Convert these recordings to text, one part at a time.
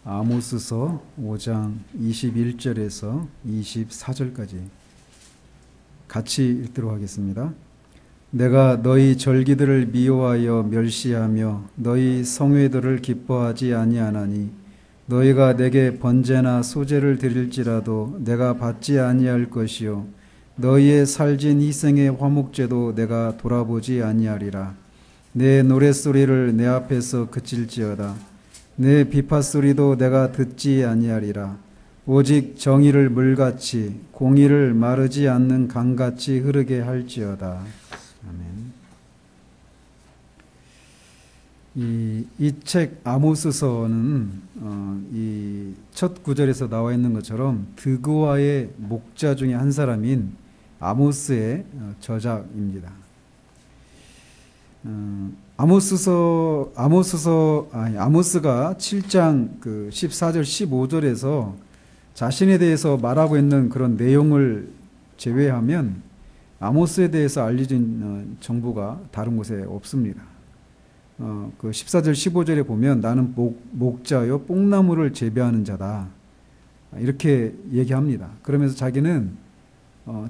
아모스서 5장 21절에서 24절까지 같이 읽도록 하겠습니다. 내가 너희 절기들을 미워하여 멸시하며 너희 성회들을 기뻐하지 아니하나니 너희가 내게 번제나 소제를 드릴지라도 내가 받지 아니할 것이요 너희의 살진 희생의 화목제도 내가 돌아보지 아니하리라. 내 노랫소리를 내 앞에서 그칠지어다. 내 비파소리도 내가 듣지 아니하리라. 오직 정의를 물같이 공의를 마르지 않는 강같이 흐르게 할지어다. 아멘. 이 책 아모스서는 이 첫 구절에서 나와 있는 것처럼 드고아의 목자 중에 한 사람인 아모스의 저작입니다. 아모스가 7장 14절 15절에서 자신에 대해서 말하고 있는 그런 내용을 제외하면 아모스에 대해서 알려진 정보가 다른 곳에 없습니다. 그 14절 15절에 보면 나는 목자요 뽕나무를 재배하는 자다 이렇게 얘기합니다. 그러면서 자기는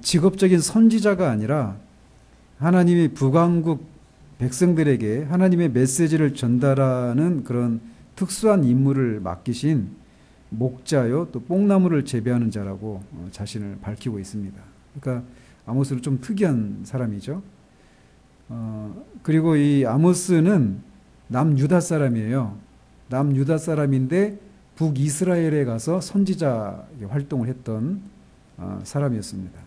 직업적인 선지자가 아니라 하나님이 북왕국 백성들에게 하나님의 메시지를 전달하는 그런 특수한 임무를 맡기신 목자요 또 뽕나무를 재배하는 자라고 자신을 밝히고 있습니다. 그러니까 아모스는 좀 특이한 사람이죠. 그리고 이 아모스는 남유다 사람이에요. 남유다 사람인데 북이스라엘에 가서 선지자 활동을 했던 사람이었습니다.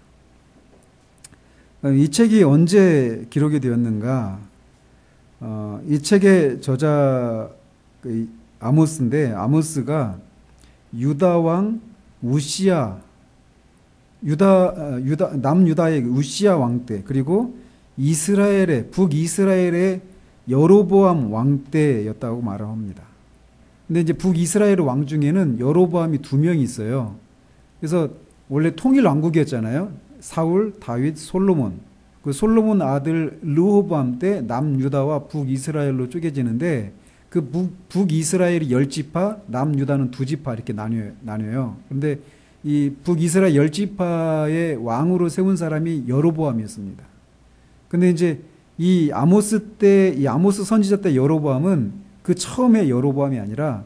이 책이 언제 기록이 되었는가? 이 책의 저자 아모스인데 아모스가 유다 왕 우시야 남유다의 우시야 왕 때 그리고 북이스라엘의 여로보암 왕 때였다고 말을 합니다. 근데 이제 북이스라엘 왕 중에는 여로보암이 2명이 있어요. 그래서 원래 통일 왕국이었잖아요. 사울, 다윗, 솔로몬. 그 솔로몬 아들 르호보암 때 남유다와 북이스라엘로 쪼개지는데 그 북이스라엘이 10지파, 남유다는 2지파 이렇게 나뉘어요. 그런데 이 북이스라엘 10지파의 왕으로 세운 사람이 여로보암이었습니다. 근데 이제 이 아모스 선지자 때 여로보암은 그 처음에 여로보암이 아니라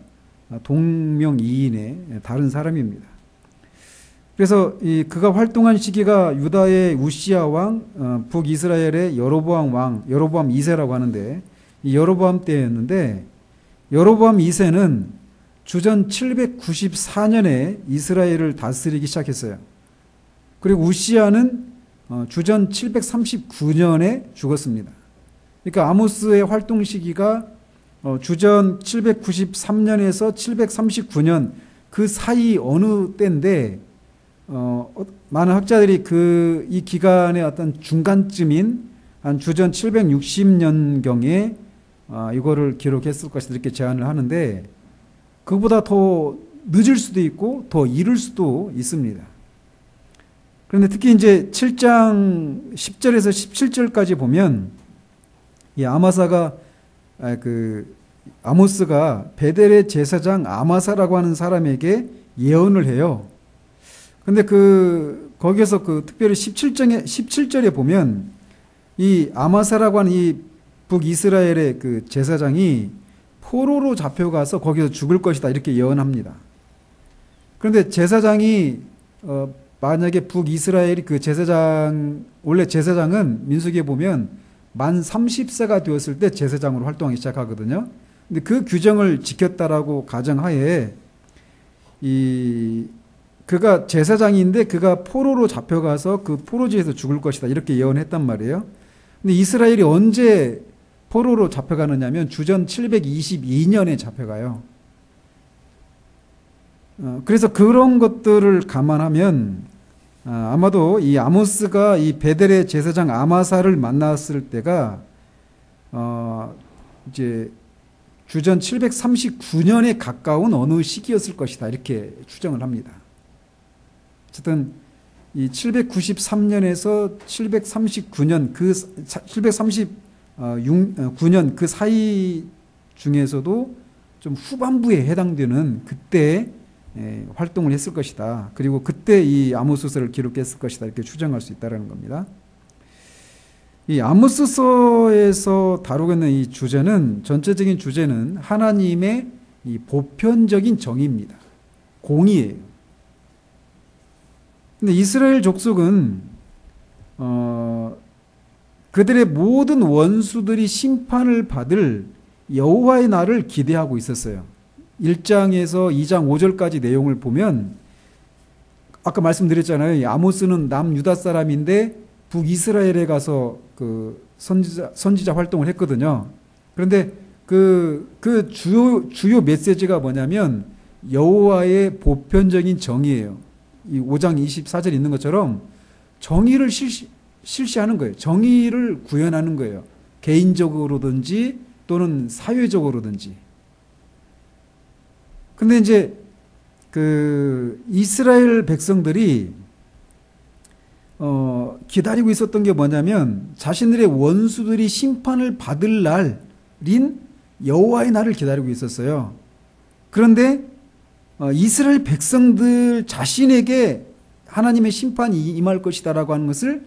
동명이인의 다른 사람입니다. 그래서 그가 활동한 시기가 유다의 우시야 왕, 북이스라엘의 여로보암 왕, 여로보암 2세라고 하는데 이 여로보암 때였는데 여로보암 2세는 주전 794년에 이스라엘을 다스리기 시작했어요. 그리고 우시야는 주전 739년에 죽었습니다. 그러니까 아모스의 활동 시기가 주전 793년에서 739년 그 사이 어느 때인데 많은 학자들이 이 기간의 어떤 중간쯤인 한 주전 760년경에 이거를 기록했을 것이다 이렇게 제안을 하는데 그보다 더 늦을 수도 있고 더 이를 수도 있습니다. 그런데 특히 이제 7장 10절에서 17절까지 보면 이 아모스가 베델의 제사장 아마사라고 하는 사람에게 예언을 해요. 근데 거기에서 특별히 17절에 보면 이 아마사라고 하는 이 북이스라엘의 그 제사장이 포로로 잡혀가서 거기서 죽을 것이다 이렇게 예언합니다. 그런데 제사장이 만약에 북이스라엘이 원래 제사장은 민수기에 보면 만 30세가 되었을 때 제사장으로 활동하기 시작하거든요. 근데 그 규정을 지켰다라고 가정하에 그가 제사장인데 그가 포로로 잡혀가서 그 포로지에서 죽을 것이다 이렇게 예언했단 말이에요. 근데 이스라엘이 언제 포로로 잡혀가느냐면 주전 722년에 잡혀가요. 그래서 그런 것들을 감안하면 아마도 이 아모스가 이 베델의 제사장 아마사를 만났을 때가 이제 주전 739년에 가까운 어느 시기였을 것이다 이렇게 추정을 합니다. 어쨌든 이 793년에서 739년 739년 그 사이 중에서도 좀 후반부에 해당되는 그때 활동을 했을 것이다. 그리고 그때 이 아모스서를 기록했을 것이다. 이렇게 추정할 수 있다는 겁니다. 이 아모스서에서 다루고 있는 이 주제는, 전체적인 주제는 하나님의 이 보편적인 정의입니다. 공의예요. 근데 이스라엘 족속은 그들의 모든 원수들이 심판을 받을 여호와의 날을 기대하고 있었어요. 1장에서 2장 5절까지 내용을 보면 아까 말씀드렸잖아요. 이 아모스는 남유다 사람인데 북이스라엘에 가서 그 선지자 활동을 했거든요. 그런데 그 주요 메시지가 뭐냐면 여호와의 보편적인 정의예요. 이 5장 24절 있는 것처럼 정의를 실시하는 거예요. 정의를 구현하는 거예요. 개인적으로든지 또는 사회적으로든지. 근데 이제 그 이스라엘 백성들이 기다리고 있었던 게 뭐냐면 자신들의 원수들이 심판을 받을 날인 여호와의 날을 기다리고 있었어요. 그런데 이스라엘 백성들 자신에게 하나님의 심판이 임할 것이다라고 하는 것을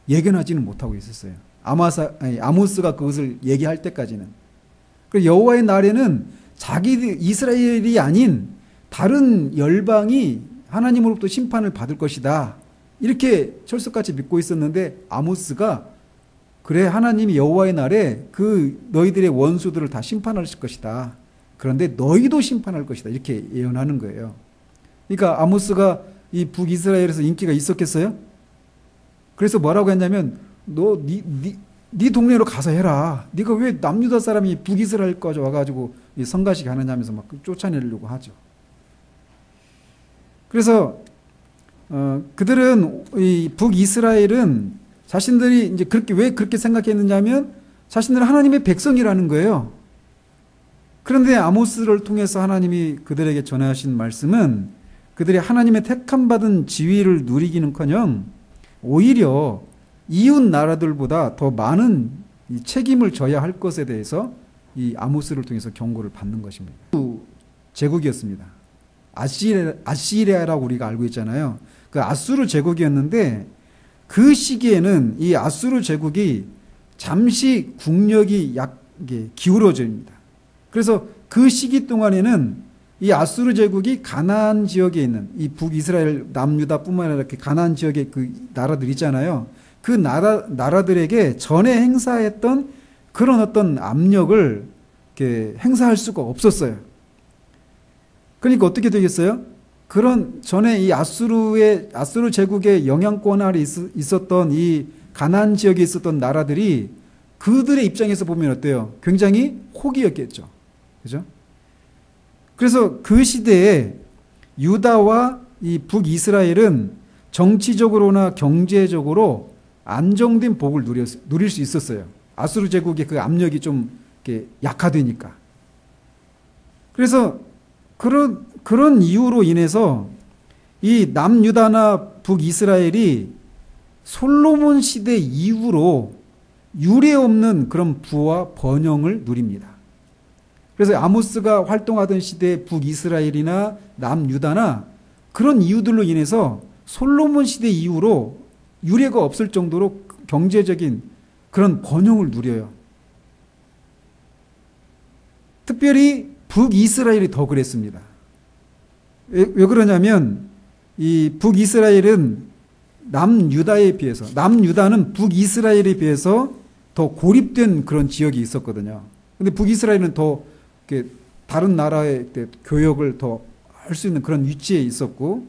예견하지는 못하고 있었어요. 아모스가 그것을 얘기할 때까지는. 그래서 여호와의 날에는 이스라엘이 아닌 다른 열방이 하나님으로부터 심판을 받을 것이다. 이렇게 철석같이 믿고 있었는데 아모스가 그래, 하나님이 여호와의 날에 그 너희들의 원수들을 다 심판하실 것이다. 그런데 너희도 심판할 것이다. 이렇게 예언하는 거예요. 그러니까 아모스가 이 북이스라엘에서 인기가 있었겠어요? 그래서 뭐라고 했냐면 네 동네로 가서 해라. 네가 왜 남유다 사람이 북이스라엘까지 와가지고 성가시게 하느냐면서 막 쫓아내려고 하죠. 그래서 그들은 이 북이스라엘은 자신들이 이제 왜 그렇게 생각했느냐면 자신들은 하나님의 백성이라는 거예요. 그런데 아모스를 통해서 하나님이 그들에게 전하신 말씀은 그들이 하나님의 택함받은 지위를 누리기는커녕 오히려 이웃 나라들보다 더 많은 이 책임을 져야 할 것에 대해서 이 아모스를 통해서 경고를 받는 것입니다. 제국이었습니다. 아시리아라고 우리가 알고 있잖아요. 그 아수르 제국이었는데 그 시기에는 이 아수르 제국이 잠시 국력이 기울어집니다. 그래서 그 시기 동안에는 이 아수르 제국이 가나안 지역에 있는 이 북이스라엘 남유다뿐만 아니라 이렇게 가나안 지역의 그 나라들 있잖아요. 그 나라들에게 전에 행사했던 그런 어떤 압력을 이렇게 행사할 수가 없었어요. 그러니까 어떻게 되겠어요? 그런 전에 이 아수르 제국의 영향권 아래 있었던 이 가나안 지역에 있었던 나라들이 그들의 입장에서 보면 어때요? 굉장히 혹이었겠죠. 그죠? 그래서 그 시대에 유다와 이 북이스라엘은 정치적으로나 경제적으로 안정된 복을 누릴 수 있었어요. 아수르 제국의 그 압력이 좀 이렇게 약화되니까. 그래서 그런 이유로 인해서 이 남유다나 북이스라엘이 솔로몬 시대 이후로 유례없는 그런 부와 번영을 누립니다. 그래서 아모스가 활동하던 시대 북이스라엘이나 남유다나 그런 이유들로 인해서 솔로몬 시대 이후로 유례가 없을 정도로 경제적인 그런 번영을 누려요. 특별히 북이스라엘이 더 그랬습니다. 왜 그러냐면 이 북이스라엘은 남유다는 북이스라엘에 비해서 더 고립된 그런 지역이 있었거든요. 근데 북이스라엘은 더 다른 나라의 교역을 더 할 수 있는 그런 위치에 있었고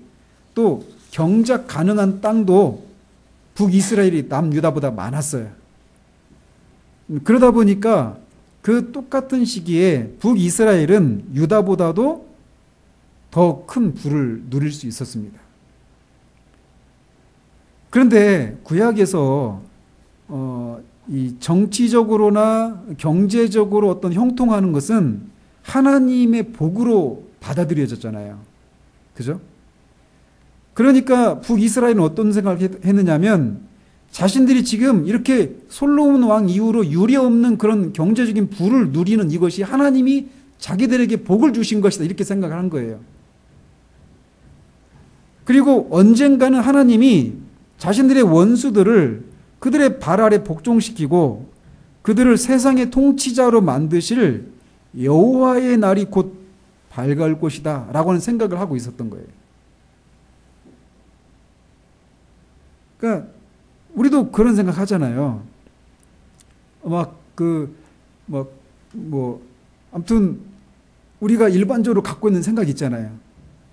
또 경작 가능한 땅도 북이스라엘이 남유다보다 많았어요. 그러다 보니까 그 똑같은 시기에 북이스라엘은 유다보다도 더 큰 부를 누릴 수 있었습니다. 그런데 구약에서 이 정치적으로나 경제적으로 어떤 형통하는 것은 하나님의 복으로 받아들여졌잖아요. 그죠? 그러니까 북이스라엘은 어떤 생각을 했느냐면 자신들이 지금 이렇게 솔로몬 왕 이후로 유례없는 그런 경제적인 부를 누리는 이것이 하나님이 자기들에게 복을 주신 것이다. 이렇게 생각을 한 거예요. 그리고 언젠가는 하나님이 자신들의 원수들을 그들의 발 아래 복종시키고 그들을 세상의 통치자로 만드실 여호와의 날이 곧 밝을 것이다 라고 하는 생각을 하고 있었던 거예요. 그러니까 우리도 그런 생각 하잖아요. 아무튼 우리가 일반적으로 갖고 있는 생각 있잖아요.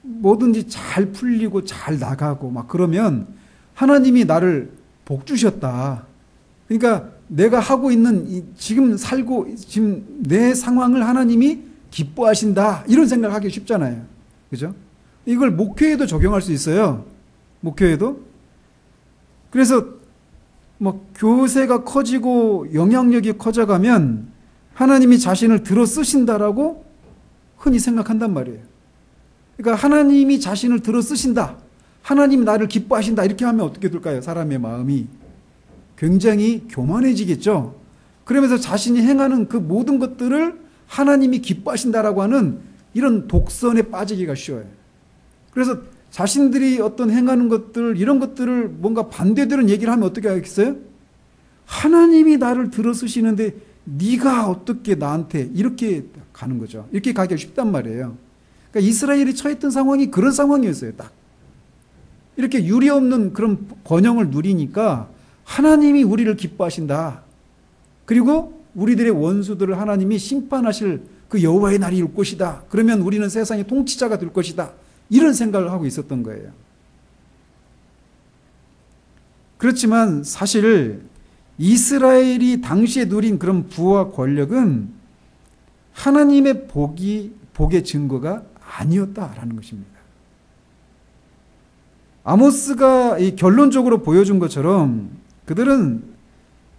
뭐든지 잘 풀리고 잘 나가고 막 그러면 하나님이 나를 복 주셨다. 그러니까 내가 하고 있는 지금 내 상황을 하나님이 기뻐하신다. 이런 생각을 하기 쉽잖아요. 그죠? 이걸 목회에도 적용할 수 있어요. 목회에도. 그래서 교세가 커지고 영향력이 커져가면 하나님이 자신을 들어 쓰신다라고 흔히 생각한단 말이에요. 그러니까 하나님이 자신을 들어 쓰신다. 하나님이 나를 기뻐하신다. 이렇게 하면 어떻게 될까요? 사람의 마음이 굉장히 교만해지겠죠. 그러면서 자신이 행하는 그 모든 것들을 하나님이 기뻐하신다라고 하는 이런 독선에 빠지기가 쉬워요. 그래서 자신들이 어떤 행하는 것들, 이런 것들을 뭔가 반대되는 얘기를 하면 어떻게 하겠어요? 하나님이 나를 들어 쓰시는데 네가 어떻게 나한테 이렇게 가는 거죠. 이렇게 가기가 쉽단 말이에요. 그러니까 이스라엘이 처했던 상황이 그런 상황이었어요. 딱. 이렇게 유리 없는 그런 번영을 누리니까 하나님이 우리를 기뻐하신다. 그리고 우리들의 원수들을 하나님이 심판하실 그 여호와의 날이 올 것이다. 그러면 우리는 세상의 통치자가 될 것이다. 이런 생각을 하고 있었던 거예요. 그렇지만 사실 이스라엘이 당시에 누린 그런 부와 권력은 하나님의 복의 증거가 아니었다라는 것입니다. 아모스가 결론적으로 보여준 것처럼 그들은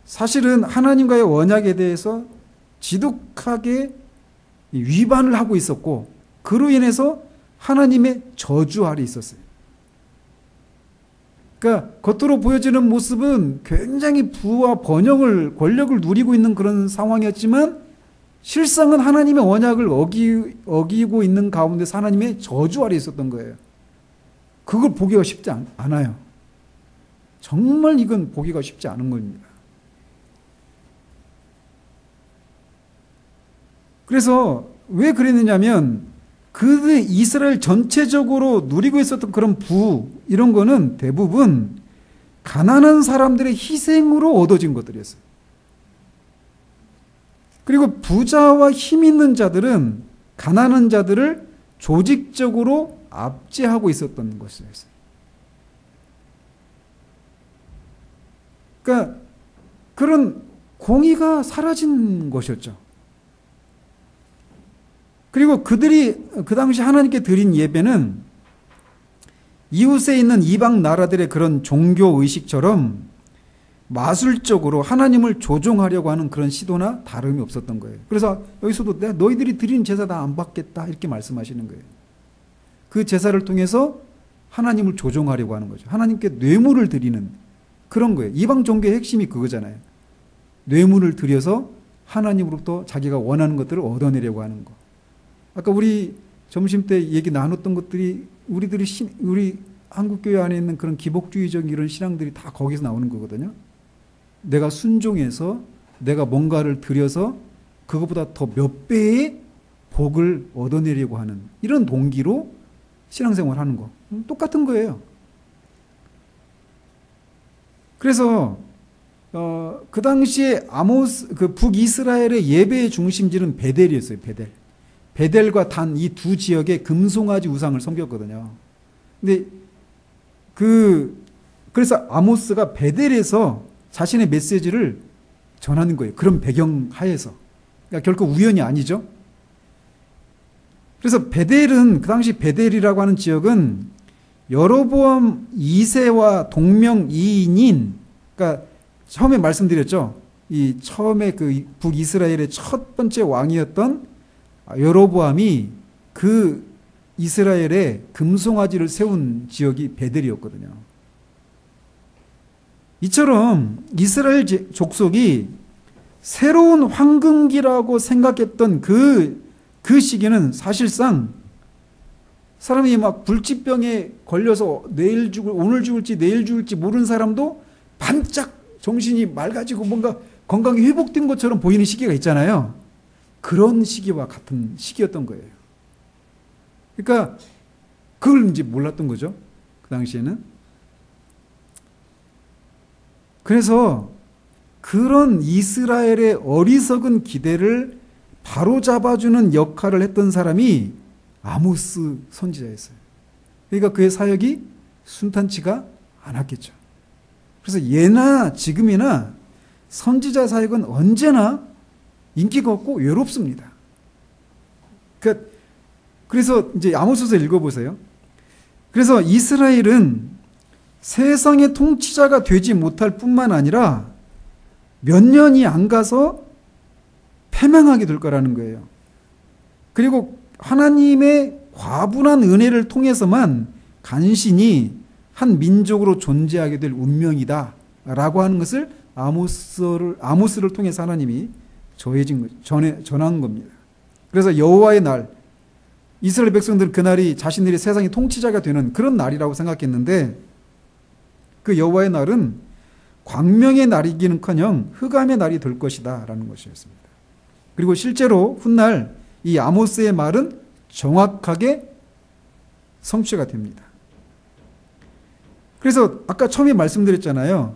사실은 하나님과의 언약에 대해서 지독하게 위반을 하고 있었고 그로 인해서 하나님의 저주 아래 있었어요. 그러니까 겉으로 보여지는 모습은 굉장히 부와 번영을 권력을 누리고 있는 그런 상황이었지만 실상은 하나님의 언약을 어기고 있는 가운데서 하나님의 저주 아래 있었던 거예요. 그걸 보기가 쉽지 않아요. 정말 이건 보기가 쉽지 않은 겁니다. 그래서 왜 그랬느냐면 그들 이스라엘 전체적으로 누리고 있었던 그런 부 이런 거는 대부분 가난한 사람들의 희생으로 얻어진 것들이었어요. 그리고 부자와 힘 있는 자들은 가난한 자들을 조직적으로 압제하고 있었던 것이었어요. 그러니까 그런 공의가 사라진 것이었죠. 그리고 그들이 그 당시 하나님께 드린 예배는 이웃에 있는 이방 나라들의 그런 종교 의식처럼 마술적으로 하나님을 조종하려고 하는 그런 시도나 다름이 없었던 거예요. 그래서 여기서도 내가 너희들이 드리는 제사 다 안 받겠다 이렇게 말씀하시는 거예요. 그 제사를 통해서 하나님을 조종하려고 하는 거죠. 하나님께 뇌물을 드리는 그런 거예요. 이방 종교의 핵심이 그거잖아요. 뇌물을 드려서 하나님으로부터 자기가 원하는 것들을 얻어내려고 하는 거. 아까 우리 점심 때 얘기 나눴던 것들이 우리 한국교회 안에 있는 그런 기복주의적 이런 신앙들이 다 거기서 나오는 거거든요. 내가 순종해서 내가 뭔가를 드려서 그것보다 더 몇 배의 복을 얻어내려고 하는 이런 동기로 신앙생활 하는 거. 똑같은 거예요. 그래서 그 당시에 그 북이스라엘의 예배의 중심지는 베델이었어요. 베델과 단 이 두 지역에 금송아지 우상을 섬겼거든요. 근데 그래서 아모스가 베델에서 자신의 메시지를 전하는 거예요. 그런 배경 하에서. 그러니까 결코 우연이 아니죠. 그래서 그 당시 베델이라고 하는 지역은 여로보암 2세와 동명이인인, 그러니까 처음에 말씀드렸죠. 처음에 그 북이스라엘의 첫 번째 왕이었던 여로보암이 그 이스라엘에 금송아지를 세운 지역이 베델이었거든요. 이처럼 이스라엘 족속이 새로운 황금기라고 생각했던 그 그 시기는 사실상 사람이 막 불치병에 걸려서 오늘 죽을지 내일 죽을지 모르는 사람도 반짝 정신이 맑아지고 뭔가 건강이 회복된 것처럼 보이는 시기가 있잖아요. 그런 시기와 같은 시기였던 거예요. 그러니까 그걸 이제 몰랐던 거죠. 그 당시에는. 그래서 그런 이스라엘의 어리석은 기대를 바로잡아주는 역할을 했던 사람이 아모스 선지자였어요. 그러니까 그의 사역이 순탄치가 않았겠죠. 그래서 예나 지금이나 선지자 사역은 언제나 인기가 없고 외롭습니다. 그래서 이제 아모스서 읽어보세요. 그래서 이스라엘은 세상의 통치자가 되지 못할 뿐만 아니라 몇 년이 안 가서 패망하게 될 거라는 거예요. 그리고 하나님의 과분한 은혜를 통해서만 간신히 한 민족으로 존재하게 될 운명이다 라고 하는 것을 아모스를 통해서 하나님이 전한 겁니다. 그래서 여호와의 날, 이스라엘 백성들은 그날이 자신들이 세상의 통치자가 되는 그런 날이라고 생각했는데 그 여호와의 날은 광명의 날이기는커녕 흑암의 날이 될 것이다 라는 것이었습니다. 그리고 실제로 훗날 이 아모스의 말은 정확하게 성취가 됩니다. 그래서 아까 처음에 말씀드렸잖아요.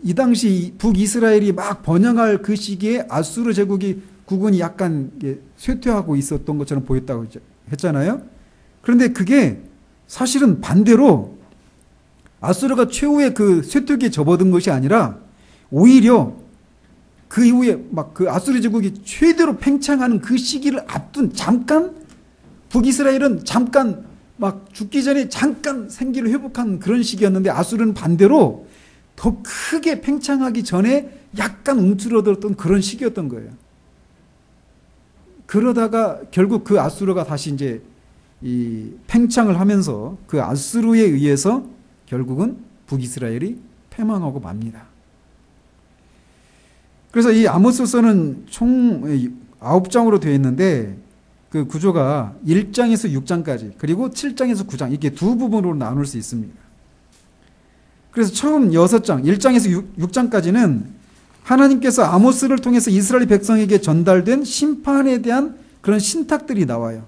이 당시 북이스라엘이 막 번영할 그 시기에 아수르 제국이 국군이 약간 쇠퇴하고 있었던 것처럼 보였다고 했잖아요. 그런데 그게 사실은 반대로 아수르가 최후의 그 쇠퇴기에 접어든 것이 아니라 오히려 그 이후에 막 그 아수르 제국이 최대로 팽창하는 그 시기를 앞둔 잠깐 북이스라엘은 잠깐 막 죽기 전에 잠깐 생기를 회복한 그런 시기였는데 아수르는 반대로 더 크게 팽창하기 전에 약간 움츠러들었던 그런 시기였던 거예요. 그러다가 결국 그 아수르가 다시 이제 이 팽창을 하면서 그 아수르에 의해서 결국은 북이스라엘이 패망하고 맙니다. 그래서 이 아모스서는 총 9장으로 되어 있는데 그 구조가 1장에서 6장까지 그리고 7장에서 9장 이렇게 두 부분으로 나눌 수 있습니다. 그래서 처음 6장, 1장에서 6장까지는 하나님께서 아모스를 통해서 이스라엘 백성에게 전달된 심판에 대한 그런 신탁들이 나와요.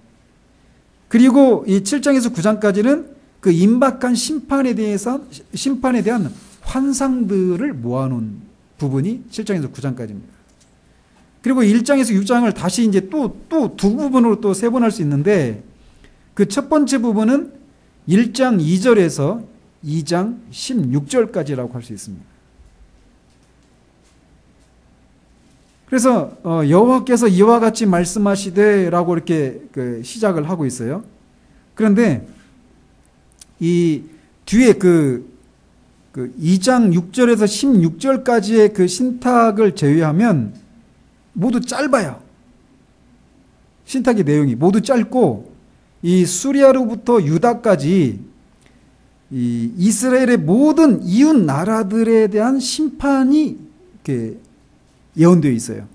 그리고 이 7장에서 9장까지는 그 임박한 심판에 대한 환상들을 모아놓은 부분이 7장에서 9장까지입니다. 그리고 1장에서 6장을 다시 이제 또 두 부분으로 또 세분할 수 있는데 그 첫 번째 부분은 1장 2절에서 2장 16절까지라고 할 수 있습니다. 그래서 여호와께서 이와 같이 말씀하시되라고 이렇게 시작을 하고 있어요. 그런데 이 뒤에 그 2장 6절에서 16절까지의 그 신탁을 제외하면 모두 짧아요. 신탁의 내용이 모두 짧고 이 수리아로부터 유다까지 이 이스라엘의 모든 이웃 나라들에 대한 심판이 이렇게 예언되어 있어요.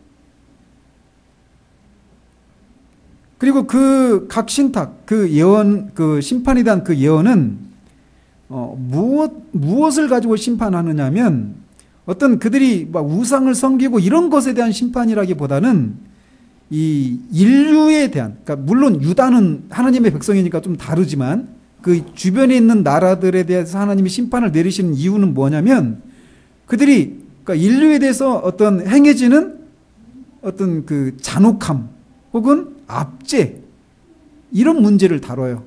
그리고 그 각 신탁, 그 예언, 그 심판에 대한 그 예언은 무엇을 가지고 심판하느냐면 어떤 그들이 막 우상을 섬기고 이런 것에 대한 심판이라기보다는 이 인류에 대한, 그러니까 물론 유다는 하나님의 백성이니까 좀 다르지만 그 주변에 있는 나라들에 대해서 하나님이 심판을 내리시는 이유는 뭐냐면 그들이 그러니까 인류에 대해서 어떤 행해지는 어떤 그 잔혹함 혹은 압제 이런 문제를 다뤄요.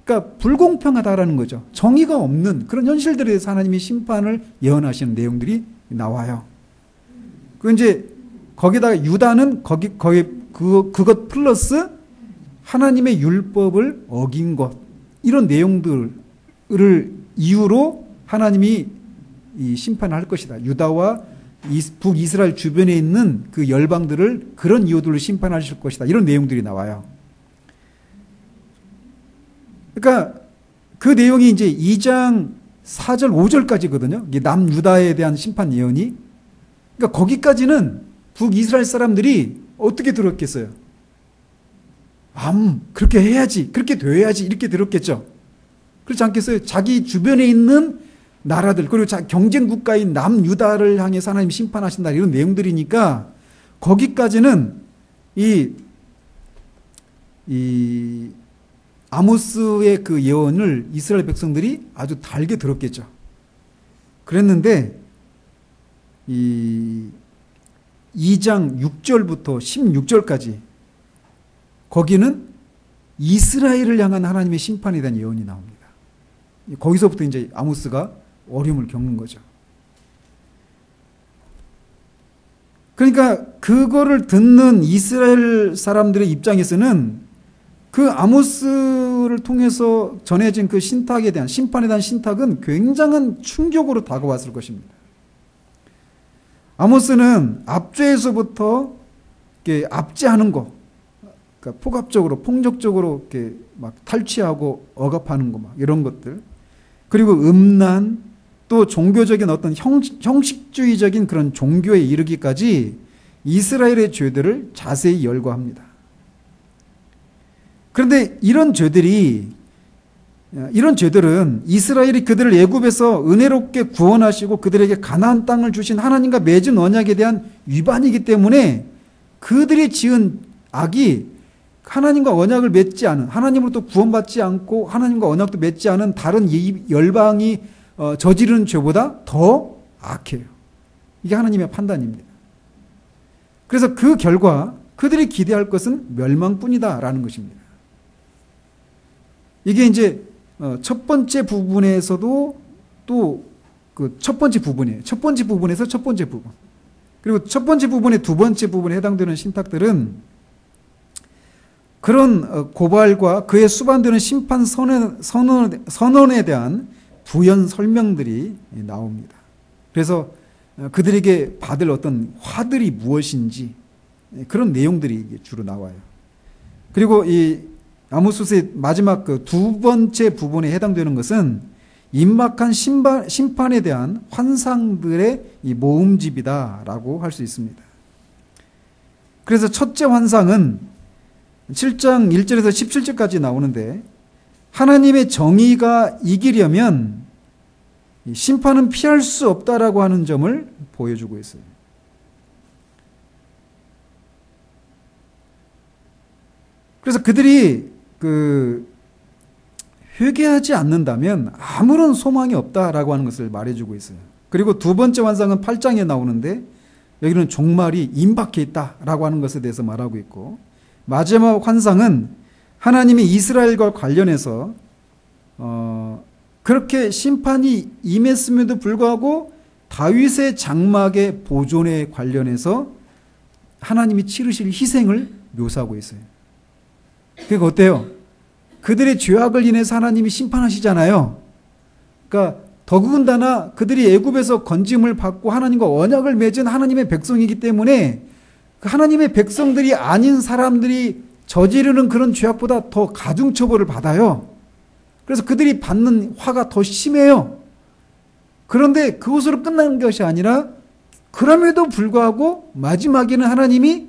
그러니까 불공평하다라는 거죠. 정의가 없는 그런 현실들에 대해서 하나님이 심판을 예언하시는 내용들이 나와요. 그 이제 거기다가 유다는 그것 플러스 하나님의 율법을 어긴 것 이런 내용들을 이유로 하나님이 이 심판을 할 것이다. 유다와 북이스라엘 주변에 있는 그 열방들을 그런 이유들로 심판하실 것이다. 이런 내용들이 나와요. 그러니까 그 내용이 이제 2장 4절 5절까지거든요. 이게 남유다에 대한 심판 예언이. 그러니까 거기까지는 북이스라엘 사람들이 어떻게 들었겠어요? 그렇게 해야지, 그렇게 되어야지 이렇게 들었겠죠. 그렇지 않겠어요? 자기 주변에 있는 나라들 그리고 경쟁 국가인 남유다를 향해서 하나님이 심판하신다 이런 내용들이니까 거기까지는 이 아모스의 그 예언을 이스라엘 백성들이 아주 달게 들었겠죠. 그랬는데 이 2장 6절부터 16절까지 거기는 이스라엘을 향한 하나님의 심판에 대한 예언이 나옵니다. 거기서부터 이제 아모스가 어려움을 겪는 거죠. 그러니까 그거를 듣는 이스라엘 사람들의 입장에서는 그 아모스를 통해서 전해진 그 신탁에 대한 심판에 대한 신탁은 굉장한 충격으로 다가왔을 것입니다. 아모스는 압제에서부터 이렇게 압제하는 거, 그러니까 포갑적으로 폭력적으로 이렇게 막 탈취하고 억압하는 거 막 이런 것들, 그리고 음란, 또 종교적인 어떤 형식주의적인 그런 종교에 이르기까지 이스라엘의 죄들을 자세히 열거합니다. 그런데 이런 죄들은 이스라엘이 그들을 애굽에서 은혜롭게 구원하시고 그들에게 가나안 땅을 주신 하나님과 맺은 언약에 대한 위반이기 때문에 그들이 지은 악이 하나님과 언약을 맺지 않은, 하나님으로부터 구원받지 않고 하나님과 언약도 맺지 않은 다른 열방이 저지르는 죄보다 더 악해요. 이게 하나님의 판단입니다. 그래서 그 결과 그들이 기대할 것은 멸망뿐이다라는 것입니다. 이게 이제 첫 번째 부분에서도 또 그 첫 번째 부분이에요. 첫 번째 부분에서 첫 번째 부분. 그리고 첫 번째 부분의 두 번째 부분에 해당되는 신탁들은 그런 고발과 그에 수반되는 심판 선언에 대한 부연 설명들이 나옵니다. 그래서 그들에게 받을 어떤 화들이 무엇인지 그런 내용들이 주로 나와요. 그리고 이 아모스의 마지막 그 두 번째 부분에 해당되는 것은 임박한 심판에 대한 환상들의 이 모음집이다라고 할 수 있습니다. 그래서 첫째 환상은 7장 1절에서 17절까지 나오는데 하나님의 정의가 이기려면 심판은 피할 수 없다라고 하는 점을 보여주고 있어요. 그래서 그들이 회개하지 않는다면 아무런 소망이 없다라고 하는 것을 말해주고 있어요. 그리고 두 번째 환상은 8장에 나오는데 여기는 종말이 임박해 있다라고 하는 것에 대해서 말하고 있고 마지막 환상은 하나님이 이스라엘과 관련해서 그렇게 심판이 임했음에도 불구하고 다윗의 장막의 보존에 관련해서 하나님이 치르실 희생을 묘사하고 있어요. 그러니까 어때요? 그들의 죄악을 인해서 하나님이 심판하시잖아요. 그러니까 더군다나 그들이 애굽에서 건짐을 받고 하나님과 언약을 맺은 하나님의 백성이기 때문에 그 하나님의 백성들이 아닌 사람들이 저지르는 그런 죄악보다 더 가중처벌을 받아요. 그래서 그들이 받는 화가 더 심해요. 그런데 그것으로 끝나는 것이 아니라 그럼에도 불구하고 마지막에는 하나님이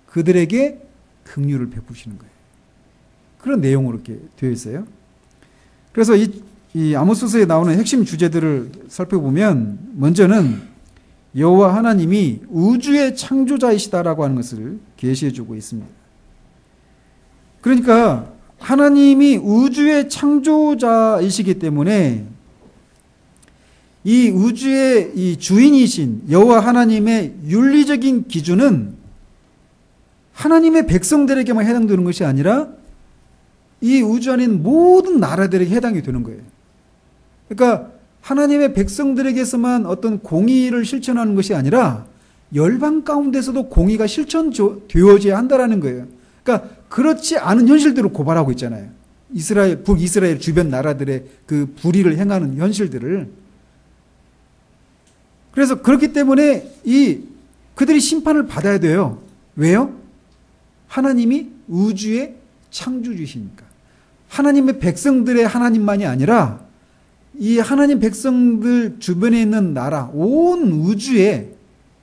그들에게 긍휼을 베푸시는 거예요. 그런 내용으로 이렇게 되어 있어요. 그래서 이 아모스서에 나오는 핵심 주제들을 살펴보면 먼저는 여호와 하나님이 우주의 창조자이시다라고 하는 것을 계시해주고 있습니다. 그러니까 하나님이 우주의 창조자이시기 때문에 이 우주의 이 주인이신 여호와 하나님의 윤리적인 기준은 하나님의 백성들에게만 해당되는 것이 아니라 이 우주 안에 있는 모든 나라들에게 해당이 되는 거예요. 그러니까 하나님의 백성들에게서만 어떤 공의를 실천하는 것이 아니라 열방 가운데서도 공의가 실천되어져야 한다라는 거예요. 그러니까 그렇지 않은 현실들을 고발하고 있잖아요. 북이스라엘 주변 나라들의 그 불의를 행하는 현실들을. 그래서 그렇기 때문에 그들이 심판을 받아야 돼요. 왜요? 하나님이 우주의 창조주시니까. 하나님의 백성들의 하나님만이 아니라 이 하나님 백성들 주변에 있는 나라, 온 우주의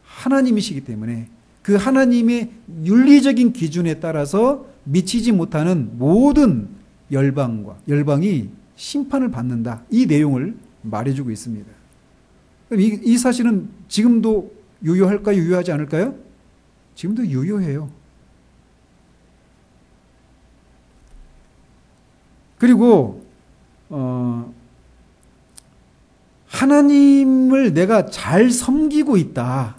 하나님이시기 때문에 그 하나님의 윤리적인 기준에 따라서 미치지 못하는 모든 열방이 심판을 받는다. 이 내용을 말해주고 있습니다. 이 사실은 지금도 유효할까요? 유효하지 않을까요? 지금도 유효해요. 그리고 하나님을 내가 잘 섬기고 있다.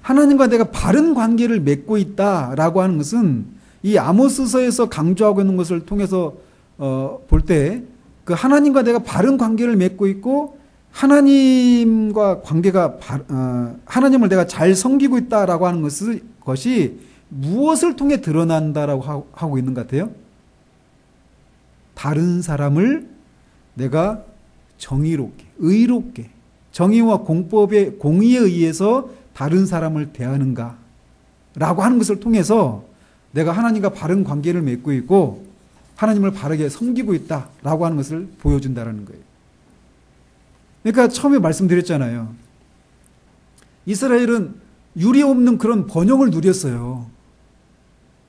하나님과 내가 바른 관계를 맺고 있다라고 하는 것은 이 아모스서에서 강조하고 있는 것을 통해서 볼 때 그 하나님과 내가 바른 관계를 맺고 있고 하나님과 관계가 하나님을 내가 잘 섬기고 있다라고 하는 것이 무엇을 통해 드러난다라고 하고 있는 것 같아요? 다른 사람을 내가 정의롭게, 의롭게, 정의와 공의에 의해서 다른 사람을 대하는가 라고 하는 것을 통해서 내가 하나님과 바른 관계를 맺고 있고 하나님을 바르게 섬기고 있다라고 하는 것을 보여준다는 거예요. 그러니까 처음에 말씀드렸잖아요. 이스라엘은 유리 없는 그런 번영을 누렸어요.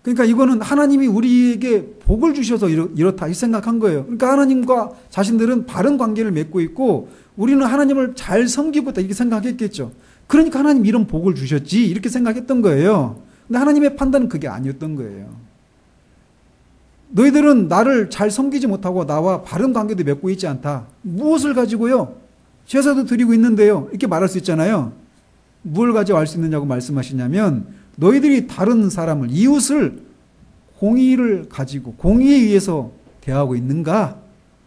그러니까 이거는 하나님이 우리에게 복을 주셔서 이렇다 이 생각한 거예요. 그러니까 하나님과 자신들은 바른 관계를 맺고 있고 우리는 하나님을 잘 섬기고 있다 이렇게 생각했겠죠. 그러니까 하나님 이런 복을 주셨지 이렇게 생각했던 거예요. 근데 하나님의 판단은 그게 아니었던 거예요. 너희들은 나를 잘 섬기지 못하고 나와 바른 관계도 맺고 있지 않다. 무엇을 가지고요? 제사도 드리고 있는데요. 이렇게 말할 수 있잖아요. 무엇을 가지고 알 수 있느냐고 말씀하시냐면 너희들이 다른 사람을 이웃을 공의를 가지고 공의에 의해서 대하고 있는가?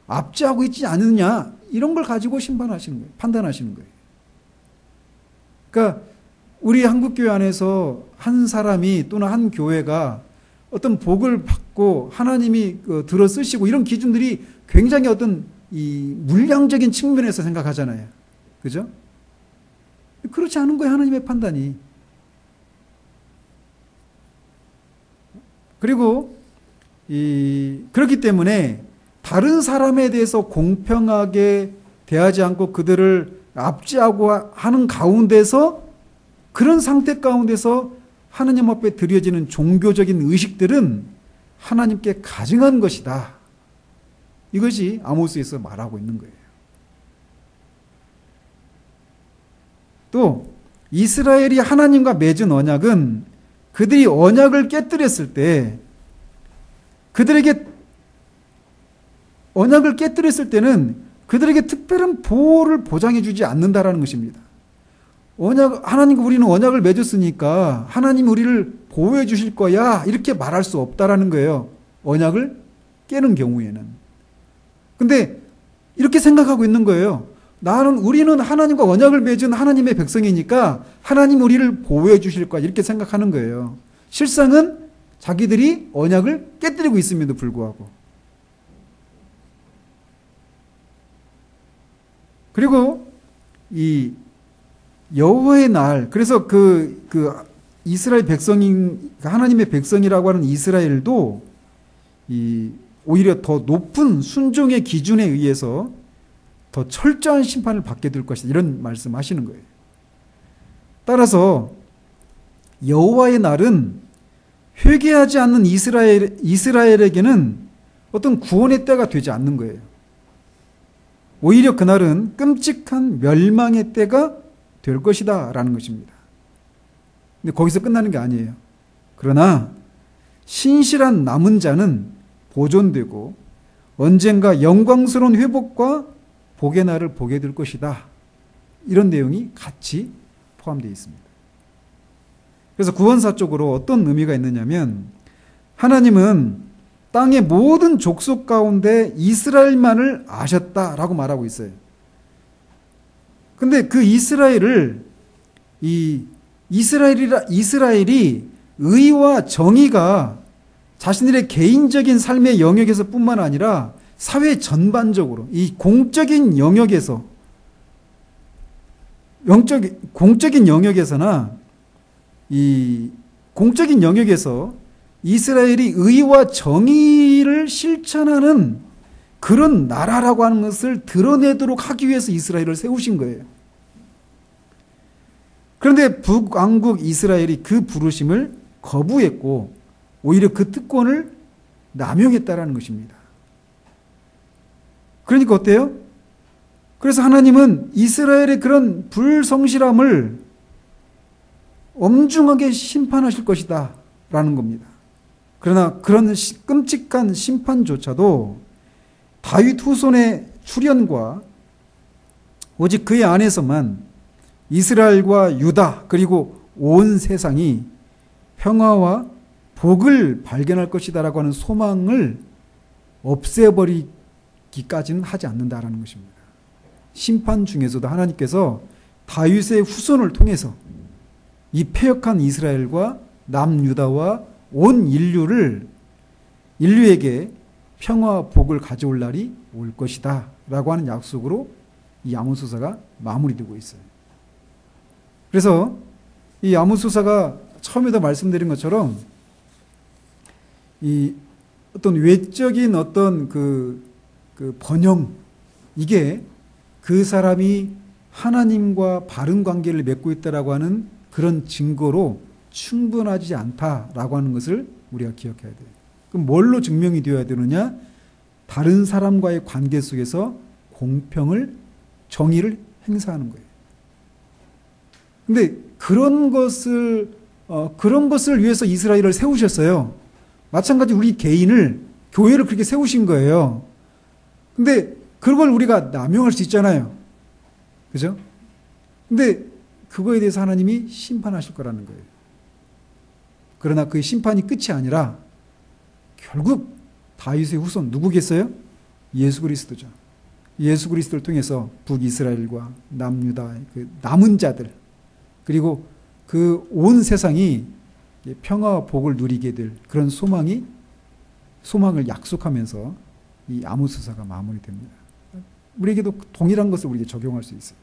압제하고 있지 않느냐? 이런 걸 가지고 심판하시는 거예요. 판단하시는 거예요. 그러니까 우리 한국교회 안에서 한 사람이 또는 한 교회가 어떤 복을 받고 하나님이 들어 쓰시고 이런 기준들이 굉장히 어떤 이 물량적인 측면에서 생각하잖아요. 그죠? 그렇지 않은 거예요. 하나님의 판단이. 그리고 그렇기 때문에 다른 사람에 대해서 공평하게 대하지 않고 그들을 압제하고 하는 가운데서 그런 상태 가운데서 하나님 앞에 드려지는 종교적인 의식들은 하나님께 가증한 것이다. 이것이 아모스에서 말하고 있는 거예요. 또 이스라엘이 하나님과 맺은 언약은 그들이 언약을 깨뜨렸을 때 언약을 깨뜨렸을 때는 그들에게 특별한 보호를 보장해 주지 않는다라는 것입니다. 하나님과 우리는 언약을 맺었으니까 하나님이 우리를 보호해 주실 거야 이렇게 말할 수 없다라는 거예요. 언약을 깨는 경우에는. 근데 이렇게 생각하고 있는 거예요. 우리는 하나님과 언약을 맺은 하나님의 백성이니까 하나님 우리를 보호해 주실 거야 이렇게 생각하는 거예요. 실상은 자기들이 언약을 깨뜨리고 있음에도 불구하고. 그리고 이 여호와의 날, 그래서 그 이스라엘 하나님의 백성이라고 하는 이스라엘도 오히려 더 높은 순종의 기준에 의해서 더 철저한 심판을 받게 될 것이다. 이런 말씀하시는 거예요. 따라서 여호와의 날은 회개하지 않는 이스라엘에게는 어떤 구원의 때가 되지 않는 거예요. 오히려 그날은 끔찍한 멸망의 때가 될 것이다 라는 것입니다. 근데 거기서 끝나는 게 아니에요. 그러나 신실한 남은 자는 보존되고 언젠가 영광스러운 회복과 복의 날을 보게 될 것이다. 이런 내용이 같이 포함되어 있습니다. 그래서 구원사적으로 어떤 의미가 있느냐면 하나님은 땅의 모든 족속 가운데 이스라엘만을 아셨다라고 말하고 있어요. 근데 그 이스라엘이 의와 정의가 자신들의 개인적인 삶의 영역에서 뿐만 아니라 사회 전반적으로 이 공적인 영역에서나 이 공적인 영역에서 이스라엘이 의와 정의를 실천하는 그런 나라라고 하는 것을 드러내도록 하기 위해서 이스라엘을 세우신 거예요. 그런데 북왕국 이스라엘이 그 부르심을 거부했고 오히려 그 특권을 남용했다라는 것입니다. 그러니까 어때요? 그래서 하나님은 이스라엘의 그런 불성실함을 엄중하게 심판하실 것이다 라는 겁니다. 그러나 그런 끔찍한 심판조차도 다윗 후손의 출현과 오직 그의 안에서만 이스라엘과 유다 그리고 온 세상이 평화와 복을 발견할 것이다라고 하는 소망을 없애버리기까지는 하지 않는다라는 것입니다. 심판 중에서도 하나님께서 다윗의 후손을 통해서 이 패역한 이스라엘과 남유다와 온 인류에게 평화와 복을 가져올 날이 올 것이다 라고 하는 약속으로 이 아모스서가 마무리되고 있어요. 그래서 이 아모스서가 처음에도 말씀드린 것처럼 이 어떤 외적인 어떤 그 번영, 이게 그 사람이 하나님과 바른 관계를 맺고 있다라고 하는 그런 증거로 충분하지 않다라고 하는 것을 우리가 기억해야 돼요. 그럼 뭘로 증명이 되어야 되느냐? 다른 사람과의 관계 속에서 공평을, 정의를 행사하는 거예요. 근데 그런 것을 위해서 이스라엘을 세우셨어요. 마찬가지 우리 개인을, 교회를 그렇게 세우신 거예요. 근데 그걸 우리가 남용할 수 있잖아요. 그죠? 근데 그거에 대해서 하나님이 심판하실 거라는 거예요. 그러나 그 심판이 끝이 아니라 결국 다윗의 후손 누구겠어요? 예수 그리스도죠. 예수 그리스도를 통해서 북이스라엘과 남유다 그 남은 자들 그리고 그 온 세상이 평화와 복을 누리게 될 그런 소망을 약속하면서 이 아모스서가 마무리됩니다. 우리에게도 동일한 것을 우리에게 적용할 수 있어요.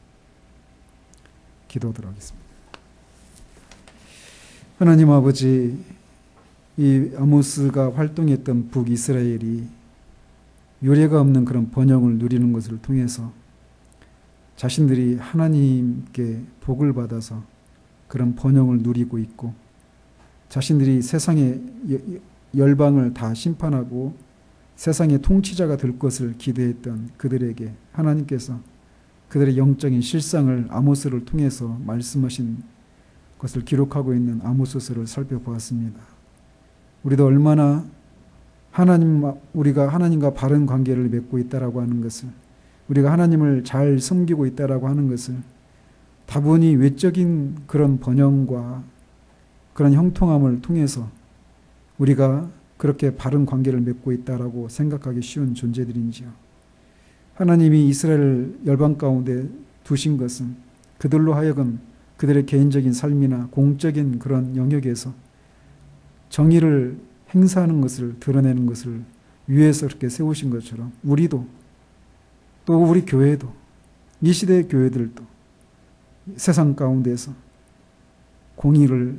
기도하도록 하겠습니다. 하나님 아버지, 이 아모스가 활동했던 북이스라엘이 유례가 없는 그런 번영을 누리는 것을 통해서 자신들이 하나님께 복을 받아서 그런 번영을 누리고 있고 자신들이 세상의 열방을 다 심판하고 세상의 통치자가 될 것을 기대했던 그들에게 하나님께서 그들의 영적인 실상을 아모스를 통해서 말씀하신 것을 기록하고 있는 아모스서를 살펴보았습니다. 우리도 얼마나 우리가 하나님과 바른 관계를 맺고 있다라고 하는 것을, 우리가 하나님을 잘 섬기고 있다라고 하는 것을 다분히 외적인 그런 번영과 그런 형통함을 통해서 우리가 그렇게 바른 관계를 맺고 있다라고 생각하기 쉬운 존재들인지요. 하나님이 이스라엘 열방 가운데 두신 것은 그들로 하여금 그들의 개인적인 삶이나 공적인 그런 영역에서 정의를 행사하는 것을 드러내는 것을 위해서 그렇게 세우신 것처럼 우리도 또 우리 교회도 이 시대의 교회들도 세상 가운데서 공의를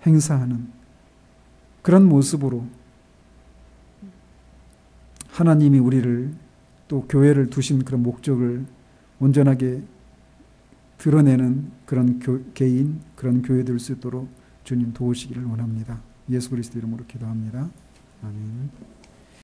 행사하는 그런 모습으로 하나님이 우리를 또 교회를 두신 그런 목적을 온전하게 드러내는 그런 개인, 그런 교회 될 수 있도록 주님 도우시기를 원합니다. 예수 그리스도 이름으로 기도합니다. 아멘.